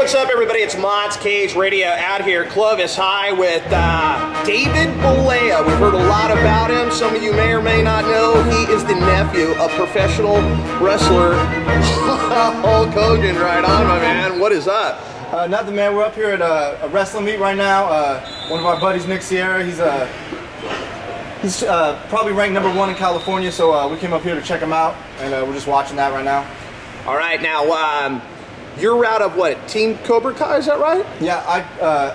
what's up, everybody? It's Mods Cage Radio out here, Clovis High, with David Bollea. We've heard a lot about him. Some of you may or may not know he is the nephew of professional wrestler Hulk Hogan. Right on, my man. What is up? Nothing, man. We're up here at a wrestling meet right now. One of our buddies, Nick Sierra, he's probably ranked #1 in California, so we came up here to check him out, and we're just watching that right now. All right, now you're out of what, Team Cobra Kai, is that right? Yeah,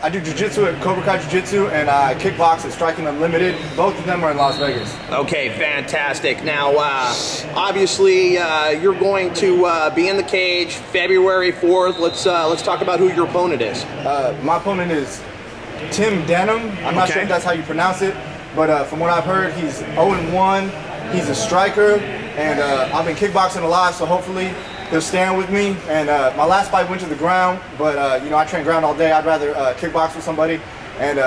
I do jiu-jitsu at Cobra Kai Jiu-Jitsu, and I kickbox at Striking Unlimited. Both of them are in Las Vegas. Okay, fantastic. Now, obviously, you're going to be in the cage February 4th. Let's talk about who your opponent is. My opponent is Tim Denham. I'm not sure if that's how you pronounce it, but from what I've heard, he's 0-1. He's a striker, and I've been kickboxing a lot, so hopefully he'll stand with me. And my last fight went to the ground, but you know, I train ground all day. I'd rather kickbox with somebody. And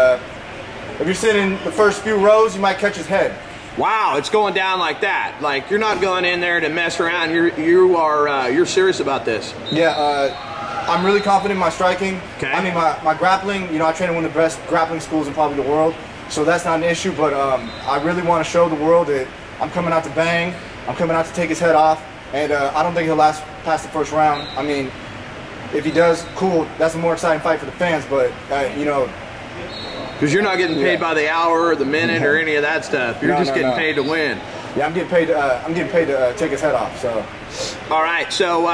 if you're sitting in the first few rows, you might catch his head. Wow, it's going down like that. Like, you're not going in there to mess around. You're serious about this. Yeah, I'm really confident in my striking. Okay. I mean, my grappling, you know, I train in one of the best grappling schools in probably the world, so that's not an issue. But I really want to show the world that I'm coming out to bang. I'm coming out to take his head off. And I don't think he'll last past the first round. I mean, if he does, cool. That's a more exciting fight for the fans. But you know, because you're not getting paid by the hour or the minute or any of that stuff. You're just getting paid to win. Yeah, I'm getting paid. I'm getting paid to take his head off. So. All right. So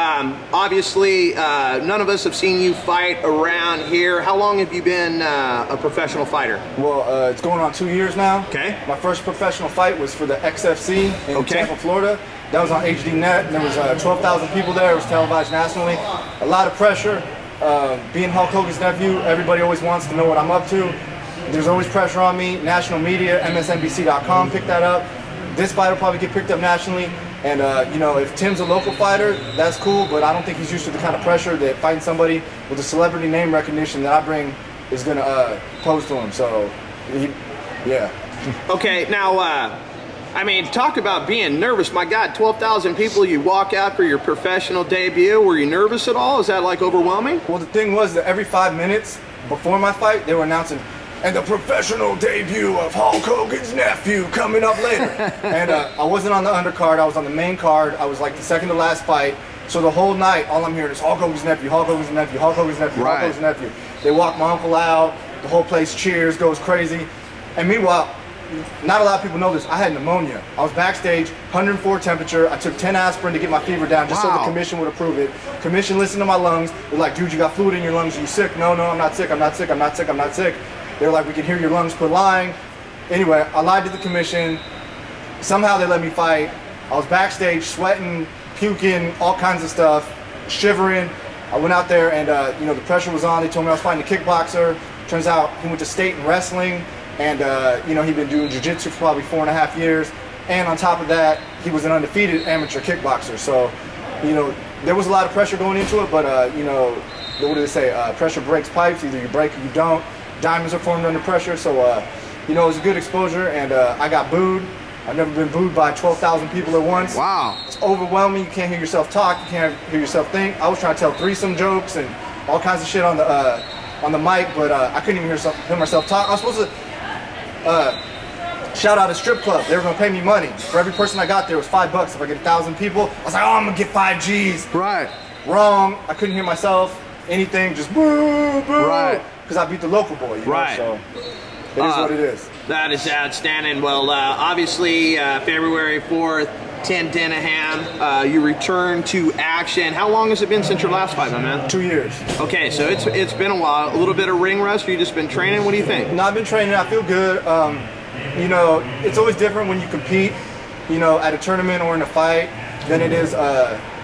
obviously, none of us have seen you fight around here. How long have you been a professional fighter? Well, it's going on 2 years now. Okay. My first professional fight was for the XFC in Tampa, Florida. That was on HDNet, and there was 12,000 people there. It was televised nationally. A lot of pressure. Being Hulk Hogan's nephew, everybody always wants to know what I'm up to. There's always pressure on me. National media, MSNBC.com picked that up. This fight will probably get picked up nationally. And you know, if Tim's a local fighter, that's cool, but I don't think he's used to the kind of pressure that fighting somebody with a celebrity name recognition that I bring is going to pose to him. So, yeah. Okay, now, I mean, talk about being nervous. My God, 12,000 people, you walk out for your professional debut. Were you nervous at all? Is that, like, overwhelming? Well, the thing was that every 5 minutes before my fight, they were announcing, and the professional debut of Hulk Hogan's nephew coming up later. And I wasn't on the undercard. I was on the main card. I was, like, the second to last fight. So the whole night, all I'm hearing is Hulk Hogan's nephew, Hulk Hogan's nephew, Hulk Hogan's nephew, Hulk Hogan's nephew. They walk my uncle out. The whole place cheers, goes crazy. And meanwhile, not a lot of people know this, I had pneumonia. I was backstage, 104 temperature. I took 10 asprin to get my fever down just so the commission would approve it. Commission listened to my lungs. They're like, dude, you got fluid in your lungs. Are you sick? No, I'm not sick. I'm not sick. I'm not sick. I'm not sick. They're like, we can hear your lungs. Quit lying. Anyway, I lied to the commission. Somehow they let me fight. I was backstage sweating, puking, all kinds of stuff, shivering. I went out there and you know, the pressure was on. They told me I was fighting a kickboxer. Turns out he went to state in wrestling. And you know, he'd been doing jiu-jitsu for probably 4.5 years, and on top of that, he was an undefeated amateur kickboxer. So, you know, there was a lot of pressure going into it, but you know, what do they say? Pressure breaks pipes. Either you break or you don't. Diamonds are formed under pressure. So, you know, it was a good exposure, and I got booed. I've never been booed by 12,000 people at once. Wow. It's overwhelming. You can't hear yourself talk. You can't hear yourself think. I was trying to tell threesome jokes and all kinds of shit on the mic, but I couldn't even hear myself talk. I was supposed to shout out a strip club. They were gonna pay me money. For every person I got there was $5. If I get 1,000 people, I was like, oh, I'm gonna get 5 G's. Right. Wrong. I couldn't hear myself, anything, just boo, boo. Right. Because I beat the local boy, you know, so it is what it is. That is outstanding. Well, obviously, February 4th, Tim Denham, you return to action. How long has it been since your last fight, my man? 2 years. Okay, so it's been a while. A little bit of ring rust, or you just been training? What do you think? No, I've been training. I feel good. You know, it's always different when you compete, you know, at a tournament or in a fight than it is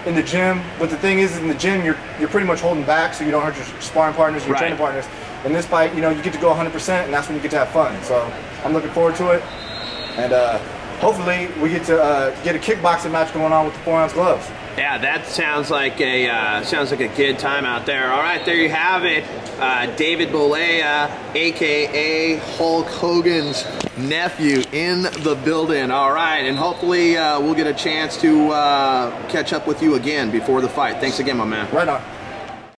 in the gym. But the thing is, in the gym, you're pretty much holding back so you don't hurt your sparring partners, your training partners. In this fight, you know, you get to go 100%, and that's when you get to have fun. So I'm looking forward to it. And hopefully we get to get a kickboxing match going on with the 4-ounce gloves. Yeah, that sounds like a good time out there. All right, there you have it. David Bollea, aka Hulk Hogan's nephew, in the building. All right, and hopefully we'll get a chance to catch up with you again before the fight. Thanks again, my man. Right on.